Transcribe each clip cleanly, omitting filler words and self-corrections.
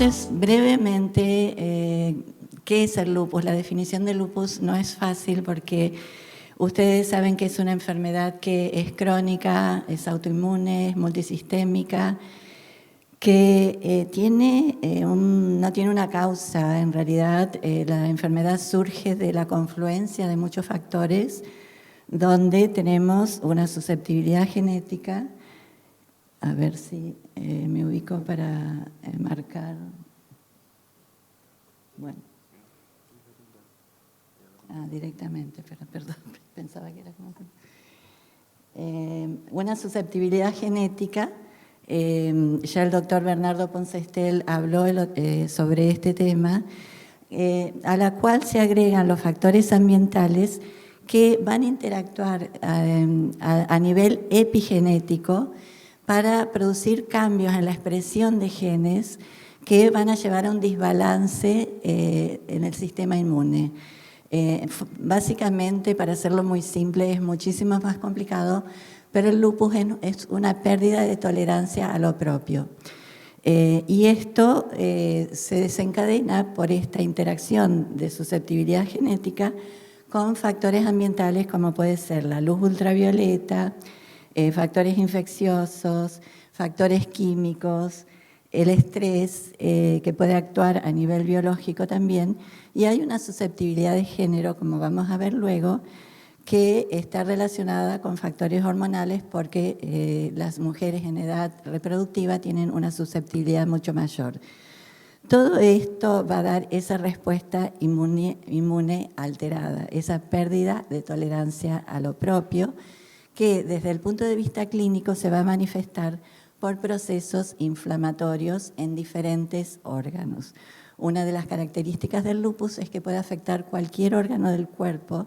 Entonces, brevemente, ¿qué es el lupus? La definición de lupus no es fácil porque ustedes saben que es una enfermedad que es crónica, es autoinmune, es multisistémica, que no tiene una causa. En realidad, la enfermedad surge de la confluencia de muchos factores, donde tenemos una susceptibilidad genética. A ver si me ubico para marcar. Bueno. Directamente, perdón, pensaba que era como... una susceptibilidad genética. Ya el doctor Bernardo Ponce-Estel habló sobre este tema, a la cual se agregan los factores ambientales que van a interactuar a nivel epigenético para producir cambios en la expresión de genes que van a llevar a un desbalance en el sistema inmune. Básicamente, para hacerlo muy simple, es muchísimo más complicado, pero el lupus es una pérdida de tolerancia a lo propio. Y esto se desencadena por esta interacción de susceptibilidad genética con factores ambientales como puede ser la luz ultravioleta, factores infecciosos, factores químicos, el estrés que puede actuar a nivel biológico también, y hay una susceptibilidad de género, como vamos a ver luego, que está relacionada con factores hormonales porque las mujeres en edad reproductiva tienen una susceptibilidad mucho mayor. Todo esto va a dar esa respuesta inmune alterada, esa pérdida de tolerancia a lo propio, que desde el punto de vista clínico se va a manifestar por procesos inflamatorios en diferentes órganos. Una de las características del lupus es que puede afectar cualquier órgano del cuerpo,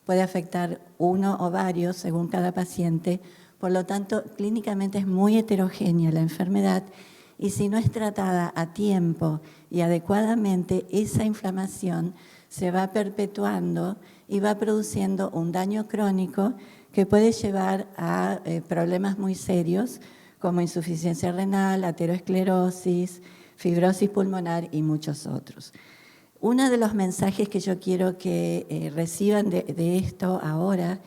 puede afectar uno o varios según cada paciente, por lo tanto, clínicamente es muy heterogénea la enfermedad y si no es tratada a tiempo y adecuadamente, esa inflamación se va perpetuando y va produciendo un daño crónico que puede llevar a problemas muy serios como insuficiencia renal, aterosclerosis, fibrosis pulmonar y muchos otros. Uno de los mensajes que yo quiero que reciban de esto ahora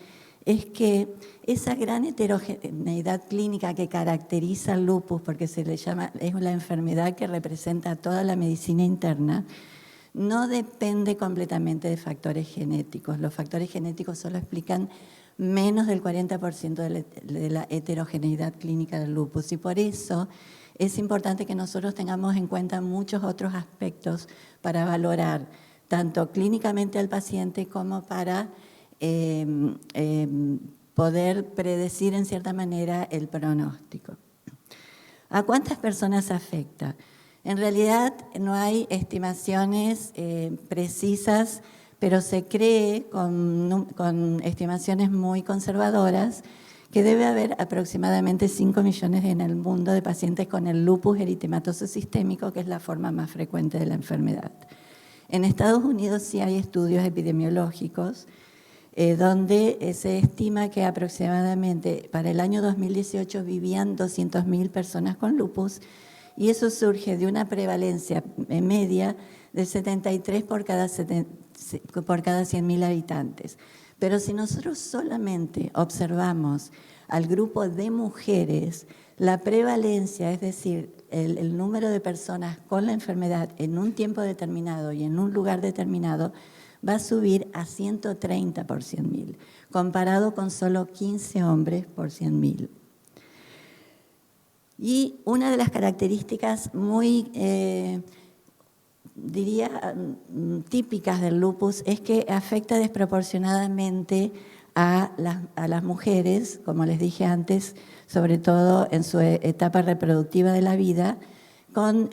es que esa gran heterogeneidad clínica que caracteriza al lupus, porque se le llama, es la enfermedad que representa toda la medicina interna, no depende completamente de factores genéticos. Los factores genéticos solo explican menos del 40% de la heterogeneidad clínica del lupus y por eso es importante que nosotros tengamos en cuenta muchos otros aspectos para valorar tanto clínicamente al paciente como para poder predecir en cierta manera el pronóstico. ¿A cuántas personas afecta? En realidad no hay estimaciones precisas, pero se cree con estimaciones muy conservadoras que debe haber aproximadamente 5 millones en el mundo de pacientes con el lupus eritematoso sistémico, que es la forma más frecuente de la enfermedad. En Estados Unidos sí hay estudios epidemiológicos donde se estima que aproximadamente para el año 2018 vivían 200.000 personas con lupus y eso surge de una prevalencia media de 73 por cada 100.000 habitantes. Pero si nosotros solamente observamos al grupo de mujeres, la prevalencia, es decir, el número de personas con la enfermedad en un tiempo determinado y en un lugar determinado, va a subir a 130 por 100.000, comparado con solo 15 hombres por 100.000. Y una de las características muy, diría, típicas del lupus es que afecta desproporcionadamente a las mujeres, como les dije antes, sobre todo en su etapa reproductiva de la vida, con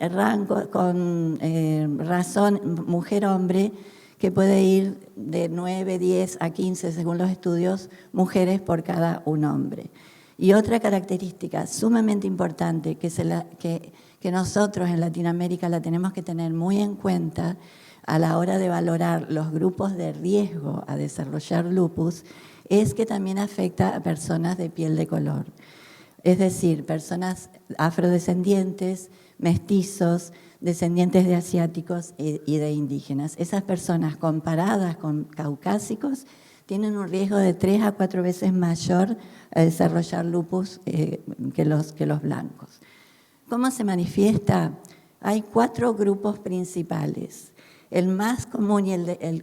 razón mujer-hombre, que puede ir de 9, 10 a 15, según los estudios, mujeres por cada un hombre. Y otra característica sumamente importante que nosotros en Latinoamérica la tenemos que tener muy en cuenta a la hora de valorar los grupos de riesgo a desarrollar lupus, es que también afecta a personas de piel de color. es decir, personas afrodescendientes, mestizos, descendientes de asiáticos y de indígenas. Esas personas comparadas con caucásicos tienen un riesgo de 3 a 4 veces mayor a desarrollar lupus que los blancos. ¿Cómo se manifiesta? Hay 4 grupos principales. El más común y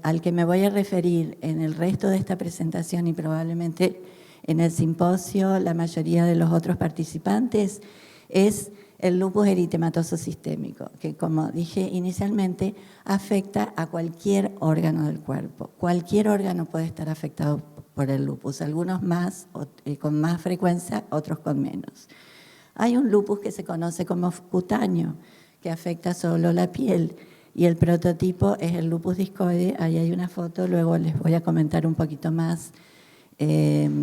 al que me voy a referir en el resto de esta presentación y probablemente en el simposio la mayoría de los otros participantes es el lupus eritematoso sistémico, que como dije inicialmente afecta a cualquier órgano del cuerpo. Cualquier órgano puede estar afectado por el lupus, algunos más con más frecuencia, otros con menos. Hay un lupus que se conoce como cutáneo, que afecta solo la piel, y el prototipo es el lupus discoide. Ahí hay una foto, luego les voy a comentar un poquito más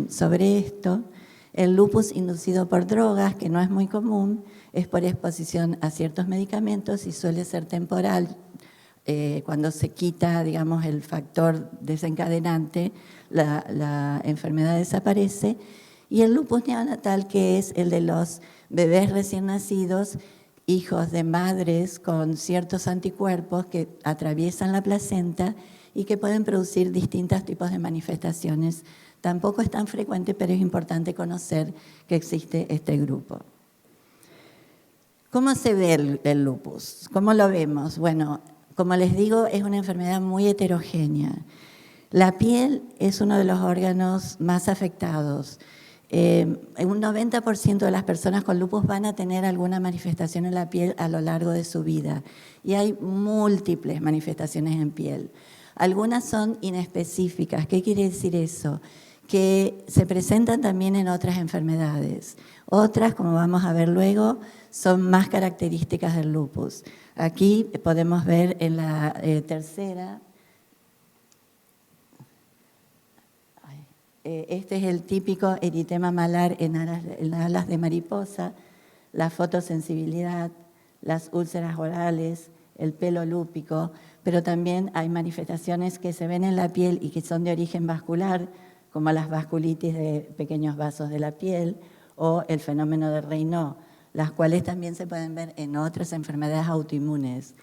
sobre esto. El lupus inducido por drogas, que no es muy común, es por exposición a ciertos medicamentos y suele ser temporal. Cuando se quita, digamos, el factor desencadenante, la enfermedad desaparece. Y el lupus neonatal, que es el de los bebés recién nacidos, hijos de madres con ciertos anticuerpos que atraviesan la placenta y que pueden producir distintos tipos de manifestaciones. Tampoco es tan frecuente, pero es importante conocer que existe este grupo. ¿Cómo se ve el lupus? ¿Cómo lo vemos? Bueno, como les digo, es una enfermedad muy heterogénea. La piel es uno de los órganos más afectados. Un 90% de las personas con lupus van a tener alguna manifestación en la piel a lo largo de su vida. Y hay múltiples manifestaciones en piel. Algunas son inespecíficas. ¿Qué quiere decir eso? Que se presentan también en otras enfermedades. Otras, como vamos a ver luego, son más características del lupus. Aquí podemos ver en la tercera. Este es el típico eritema malar en alas de mariposa, la fotosensibilidad, las úlceras orales, el pelo lúpico, pero también hay manifestaciones que se ven en la piel y que son de origen vascular, como las vasculitis de pequeños vasos de la piel o el fenómeno de Raynaud, las cuales también se pueden ver en otras enfermedades autoinmunes.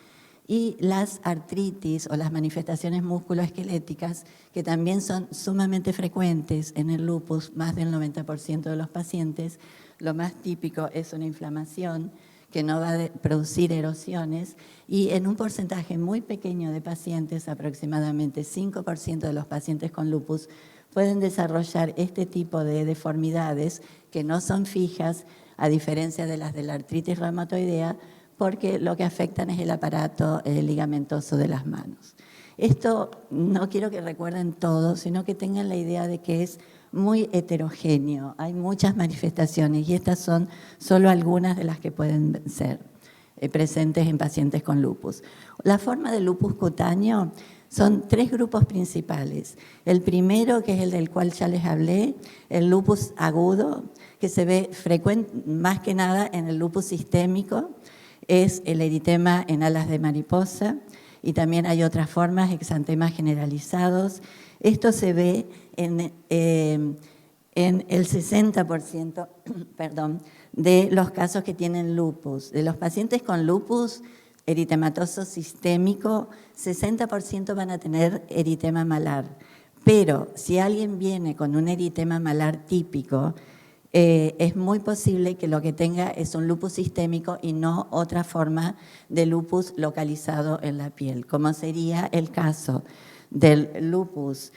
Y las artritis o las manifestaciones musculoesqueléticas, que también son sumamente frecuentes en el lupus, más del 90% de los pacientes. Lo más típico es una inflamación que no va a producir erosiones y en un porcentaje muy pequeño de pacientes, aproximadamente 5% de los pacientes con lupus, pueden desarrollar este tipo de deformidades que no son fijas, a diferencia de las de la artritis reumatoidea, porque lo que afectan es el aparato ligamentoso de las manos. Esto no quiero que recuerden todo, sino que tengan la idea de que es muy heterogéneo. Hay muchas manifestaciones y estas son solo algunas de las que pueden ser presentes en pacientes con lupus. La forma de lupus cutáneo son 3 grupos principales. El primero, que es el del cual ya les hablé, el lupus agudo, que se ve más que nada en el lupus sistémico, es el eritema en alas de mariposa y también hay otras formas, exantemas generalizados. Esto se ve en el 60% de los casos que tienen lupus. De los pacientes con lupus eritematoso sistémico, 60% van a tener eritema malar. Pero si alguien viene con un eritema malar típico, es muy posible que lo que tenga es un lupus sistémico y no otra forma de lupus localizado en la piel, como sería el caso del lupus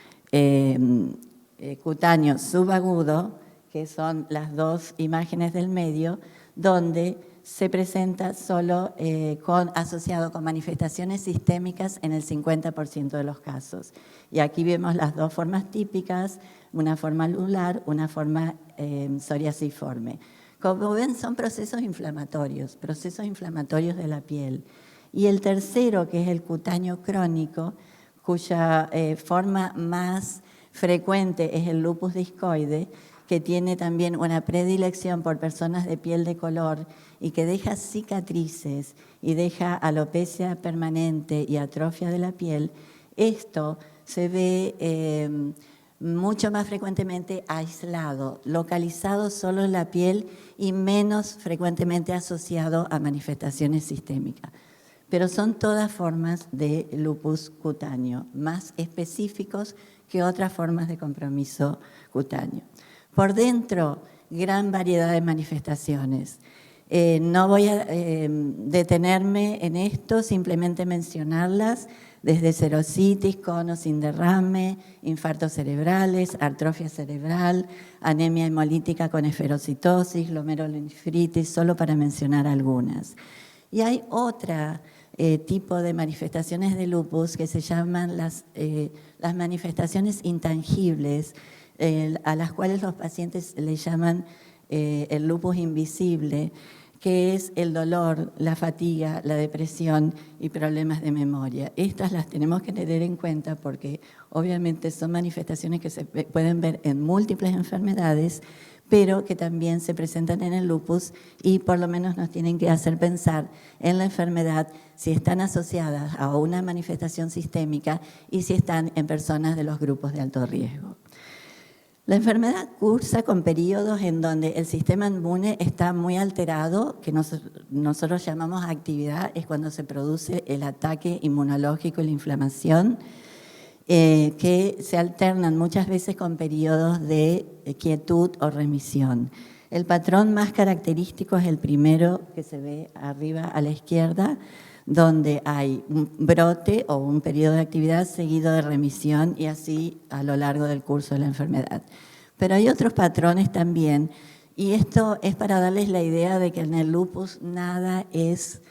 cutáneo subagudo, que son las 2 imágenes del medio, donde se presenta solo asociado con manifestaciones sistémicas en el 50% de los casos. Y aquí vemos las 2 formas típicas, una forma anular, una forma psoriasiforme. Como ven, son procesos inflamatorios de la piel. Y el tercero, que es el cutáneo crónico, cuya forma más frecuente es el lupus discoide, que tiene también una predilección por personas de piel de color y que deja cicatrices y deja alopecia permanente y atrofia de la piel. Esto se ve mucho más frecuentemente aislado, localizado solo en la piel y menos frecuentemente asociado a manifestaciones sistémicas. Pero son todas formas de lupus cutáneo, más específicos que otras formas de compromiso cutáneo. Por dentro, gran variedad de manifestaciones. No voy a detenerme en esto, simplemente mencionarlas, desde serositis, con o sin derrame, infartos cerebrales, atrofia cerebral, anemia hemolítica con esferocitosis, glomerulonefritis, solo para mencionar algunas. Y hay otra tipo de manifestaciones de lupus que se llaman las manifestaciones intangibles, a las cuales los pacientes le llaman el lupus invisible, que es el dolor, la fatiga, la depresión y problemas de memoria. Estas las tenemos que tener en cuenta porque obviamente son manifestaciones que se pueden ver en múltiples enfermedades, pero que también se presentan en el lupus y por lo menos nos tienen que hacer pensar en la enfermedad si están asociadas a una manifestación sistémica y si están en personas de los grupos de alto riesgo. La enfermedad cursa con periodos en donde el sistema inmune está muy alterado, que nosotros llamamos actividad, es cuando se produce el ataque inmunológico y la inflamación, que se alternan muchas veces con periodos de quietud o remisión. El patrón más característico es el primero que se ve arriba a la izquierda, donde hay un brote o un periodo de actividad seguido de remisión y así a lo largo del curso de la enfermedad. Pero hay otros patrones también, y esto es para darles la idea de que en el lupus nada es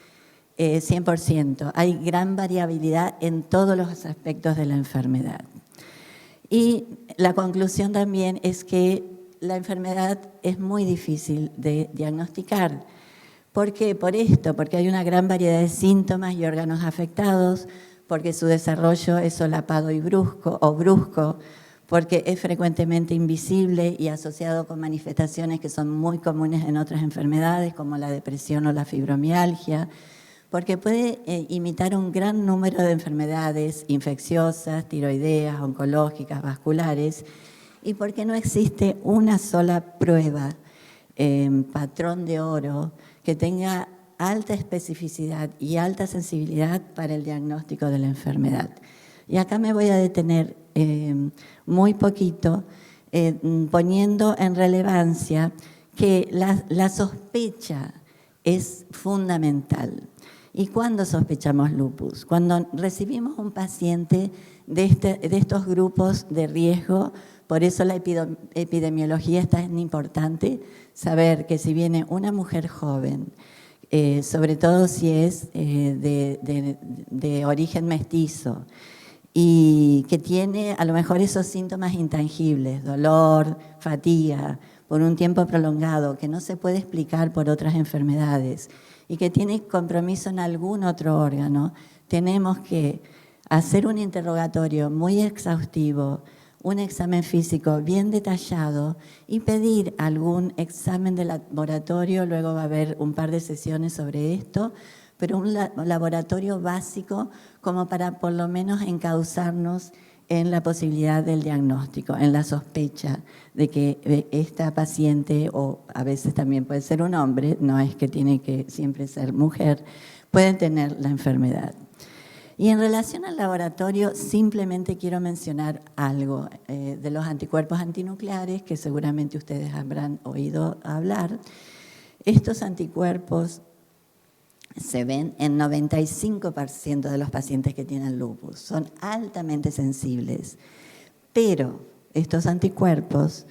100%. Hay gran variabilidad en todos los aspectos de la enfermedad. Y la conclusión también es que la enfermedad es muy difícil de diagnosticar. ¿Por qué? Por esto, porque hay una gran variedad de síntomas y órganos afectados, porque su desarrollo es solapado y brusco, porque es frecuentemente invisible y asociado con manifestaciones que son muy comunes en otras enfermedades, como la depresión o la fibromialgia, porque puede imitar un gran número de enfermedades infecciosas, tiroideas, oncológicas, vasculares, y porque no existe una sola prueba, patrón de oro, que tenga alta especificidad y alta sensibilidad para el diagnóstico de la enfermedad. Y acá me voy a detener muy poquito, poniendo en relevancia que la sospecha es fundamental. ¿Y cuándo sospechamos lupus? Cuando recibimos un paciente de estos grupos de riesgo. Por eso la epidemiología es tan importante, saber que si viene una mujer joven, sobre todo si es de origen mestizo, y que tiene a lo mejor esos síntomas intangibles, dolor, fatiga, por un tiempo prolongado, que no se puede explicar por otras enfermedades, y que tiene compromiso en algún otro órgano, tenemos que hacer un interrogatorio muy exhaustivo, un examen físico bien detallado y pedir algún examen de laboratorio. Luego va a haber un par de sesiones sobre esto, pero un laboratorio básico como para por lo menos encauzarnos en la posibilidad del diagnóstico, en la sospecha de que esta paciente, o a veces también puede ser un hombre, no es que tiene que siempre ser mujer, puede tener la enfermedad. Y en relación al laboratorio, simplemente quiero mencionar algo de los anticuerpos antinucleares, que seguramente ustedes habrán oído hablar. Estos anticuerpos se ven en 95% de los pacientes que tienen lupus. Son altamente sensibles, pero estos anticuerpos,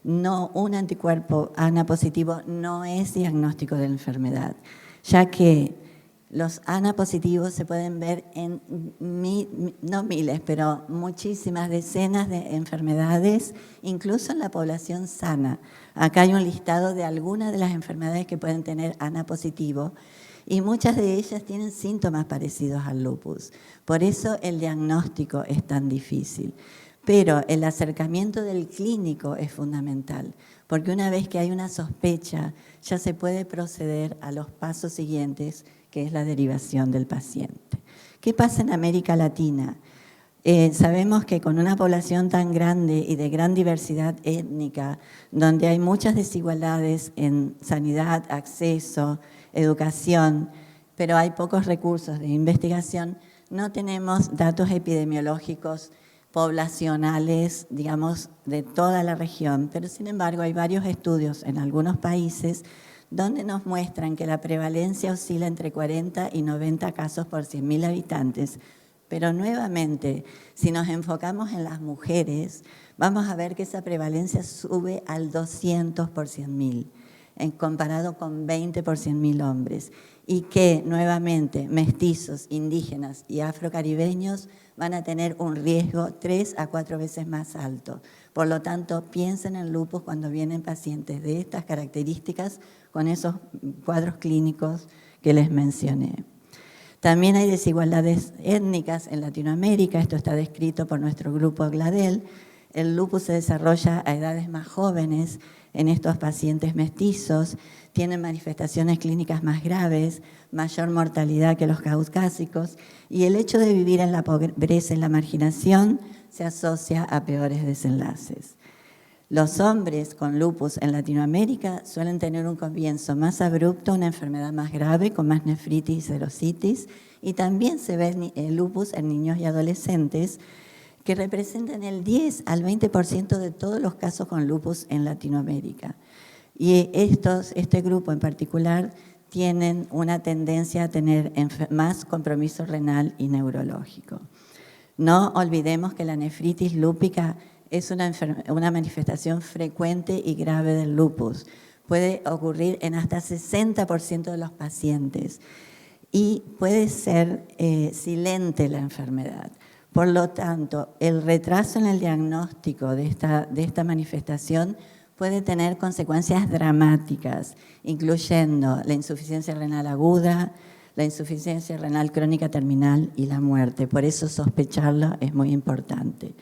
un anticuerpo ANA positivo no es diagnóstico de la enfermedad, ya que los ANA positivos se pueden ver en no miles, pero muchísimas decenas de enfermedades, incluso en la población sana. Acá hay un listado de algunas de las enfermedades que pueden tener ANA positivo, y muchas de ellas tienen síntomas parecidos al lupus. Por eso el diagnóstico es tan difícil. Pero el acercamiento del clínico es fundamental, porque una vez que hay una sospecha, ya se puede proceder a los pasos siguientes, que es la derivación del paciente. ¿Qué pasa en América Latina? Sabemos que con una población tan grande y de gran diversidad étnica, donde hay muchas desigualdades en sanidad, acceso, educación, pero hay pocos recursos de investigación, no tenemos datos epidemiológicos poblacionales, digamos, de toda la región, pero sin embargo hay varios estudios en algunos países donde nos muestran que la prevalencia oscila entre 40 y 90 casos por 100.000 habitantes. Pero nuevamente, si nos enfocamos en las mujeres, vamos a ver que esa prevalencia sube al 200 por 100.000, comparado con 20 por 100.000 hombres. Y que nuevamente mestizos, indígenas y afrocaribeños van a tener un riesgo 3 a 4 veces más alto. Por lo tanto, piensen en lupus cuando vienen pacientes de estas características con esos cuadros clínicos que les mencioné. También hay desigualdades étnicas en Latinoamérica, esto está descrito por nuestro grupo GLADEL. El lupus se desarrolla a edades más jóvenes en estos pacientes mestizos, tienen manifestaciones clínicas más graves, mayor mortalidad que los caucásicos, y el hecho de vivir en la pobreza y la marginación se asocia a peores desenlaces. Los hombres con lupus en Latinoamérica suelen tener un comienzo más abrupto, una enfermedad más grave, con más nefritis y serositis, y también se ve el lupus en niños y adolescentes, que representan el 10 al 20% de todos los casos con lupus en Latinoamérica. Y este grupo en particular tienen una tendencia a tener más compromiso renal y neurológico. No olvidemos que la nefritis lúpica es una manifestación frecuente y grave del lupus. Puede ocurrir en hasta 60% de los pacientes y puede ser silente la enfermedad. Por lo tanto, el retraso en el diagnóstico de esta manifestación puede tener consecuencias dramáticas, incluyendo la insuficiencia renal aguda, la insuficiencia renal crónica terminal y la muerte. Por eso sospecharlo es muy importante.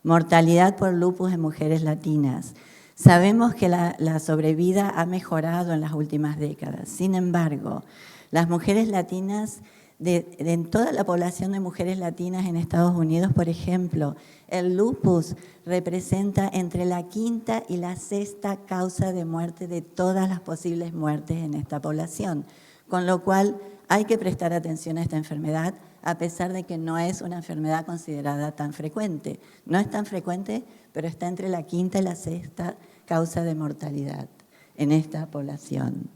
Mortalidad por lupus en mujeres latinas. Sabemos que la sobrevida ha mejorado en las últimas décadas. Sin embargo, las mujeres latinas, en toda la población de mujeres latinas en Estados Unidos, por ejemplo, el lupus representa entre la quinta y la sexta causa de muerte de todas las posibles muertes en esta población, con lo cual hay que prestar atención a esta enfermedad, a pesar de que no es una enfermedad considerada tan frecuente. No es tan frecuente, pero está entre la quinta y la sexta causa de mortalidad en esta población.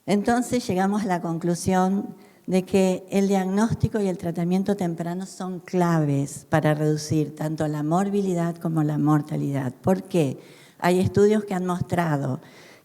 Entonces llegamos a la conclusión de que el diagnóstico y el tratamiento temprano son claves para reducir tanto la morbilidad como la mortalidad. ¿Por qué? Hay estudios que han mostrado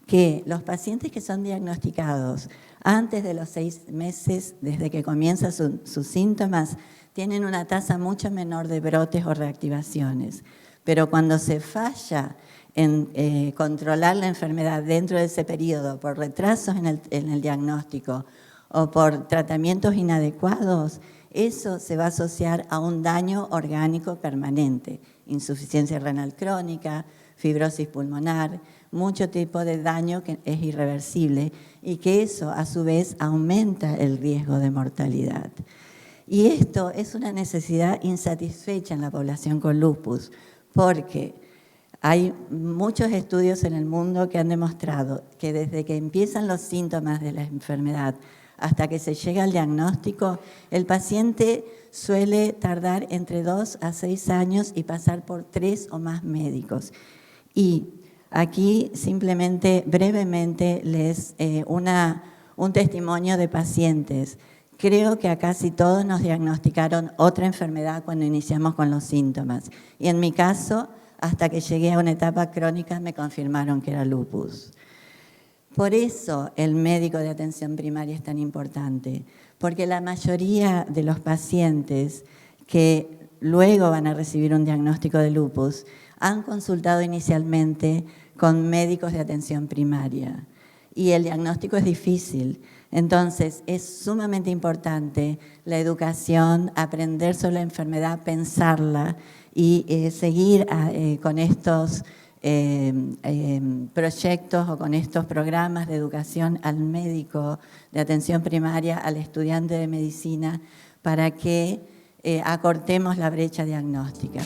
que los pacientes que son diagnosticados antes de los 6 meses, desde que comienzan sus síntomas, tienen una tasa mucho menor de brotes o reactivaciones. Pero cuando se falla en controlar la enfermedad dentro de ese periodo por retrasos en el diagnóstico o por tratamientos inadecuados, eso se va a asociar a un daño orgánico permanente, insuficiencia renal crónica, fibrosis pulmonar, mucho tipo de daño que es irreversible y que eso a su vez aumenta el riesgo de mortalidad. Y esto es una necesidad insatisfecha en la población con lupus, porque hay muchos estudios en el mundo que han demostrado que desde que empiezan los síntomas de la enfermedad hasta que se llega al diagnóstico, el paciente suele tardar entre 2 a 6 años y pasar por 3 o más médicos. Y aquí simplemente, brevemente, les un testimonio de pacientes. Creo que a casi todos nos diagnosticaron otra enfermedad cuando iniciamos con los síntomas. Y en mi caso, hasta que llegué a una etapa crónica, me confirmaron que era lupus. Por eso el médico de atención primaria es tan importante, porque la mayoría de los pacientes que luego van a recibir un diagnóstico de lupus han consultado inicialmente con médicos de atención primaria y el diagnóstico es difícil. Entonces, es sumamente importante la educación, aprender sobre la enfermedad, pensarla y seguir con estos proyectos o con estos programas de educación al médico de atención primaria, al estudiante de medicina, para que acortemos la brecha diagnóstica.